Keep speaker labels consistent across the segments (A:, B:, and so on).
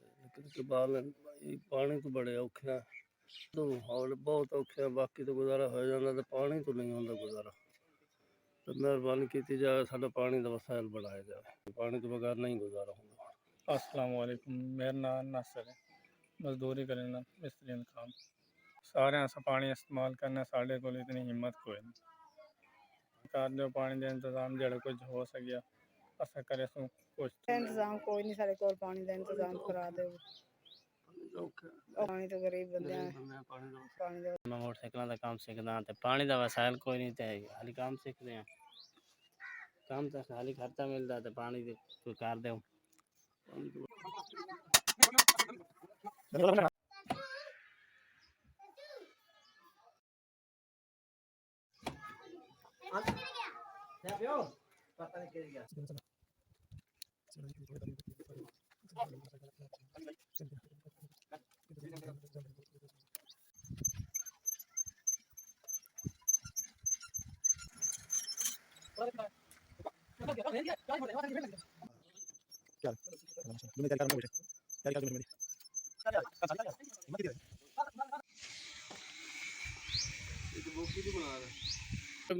A: लेकिन इकबाल पानी तो बड़े औखे हैं तो हाल बहुत औखे हैं, बाकी तो गुजारा हो जाता, तो पानी तो नहीं होता गुजारा। तो मेहरबानी की जाए, साडा पानी का वसायल बढ़ाया जाए, पानी तो बगैर नहीं गुजारा होगा।
B: अस्सलाम वालेकुम, मेरा नाम नासिर है। मजदूरी करना मिस्त्री काम सारे अस पानी इस्तेमाल करने, साढ़े को इतनी हिम्मत कोई नहीं। सरकार जो पानी का इंतजाम जड़ा कुछ हो सकिया अस करे सो कुछ
C: इंतजाम कोई नहीं साढ़े को पानी का इंतजाम करा दे। पानी तो गरीब बंदे पानी
D: मैं मोटरसाइकिलों का काम सीखना तो पानी का वसायल कोई नहीं थे, खाली काम सीखते हैं, काम तो खाली खर्चा मिलता तो पानी कोई कर दो।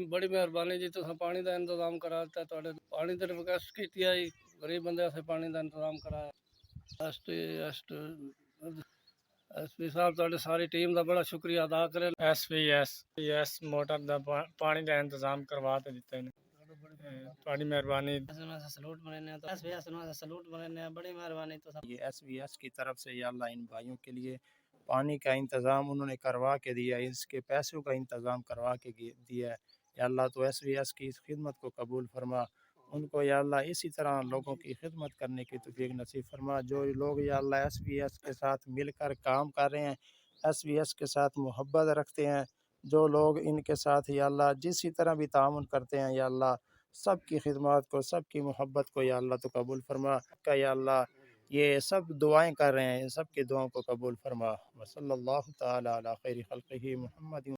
A: बड़ी मेहरबानी जी, तुम पानी का इंतजाम करा दिता, पानी की रिक्वेस्ट की आई, गरीब बंदे पानी का इंतजाम कराया। एसपी साहब तुहाडी सारी टीम का बड़ा शुक्रिया अदा करें।
B: एस मोटर का पानी का इंतजाम करवा तो दिता है, थोड़ी मेहरबानी।
D: सलूट मनाने तो सलूट मनाने, बड़ी मेहरबानी। तो
E: ये SVS की तरफ से या अल्लाह इन भाइयों के लिए पानी का इंतज़ाम उन्होंने करवा के दिया, इसके पैसों का इंतज़ाम करवा के दिया है। या अल्लाह तो SVS की इस खिदमत को कबूल फरमा, उनको या अल्लाह इसी तरह लोगों की खिदमत करने की तौफीक नसीब फरमा। जो लोग या अल्लाह SVS के साथ मिलकर काम कर रहे हैं, SVS के साथ मोहब्बत रखते हैं, जो लोग इनके साथ या अल्लाह जिस तरह भी तामुन करते हैं, या अल्लाह सबकी खिदमत को, सबकी मोहब्बत को या अल्लाह तो कबूल फरमा का। या अल्लाह ये सब दुआएं कर रहे हैं, सबकी दुआओं को कबूल फरमा। वसल्लल्लाहु ताला अला खैरि खल्क़िही मुहम्मद।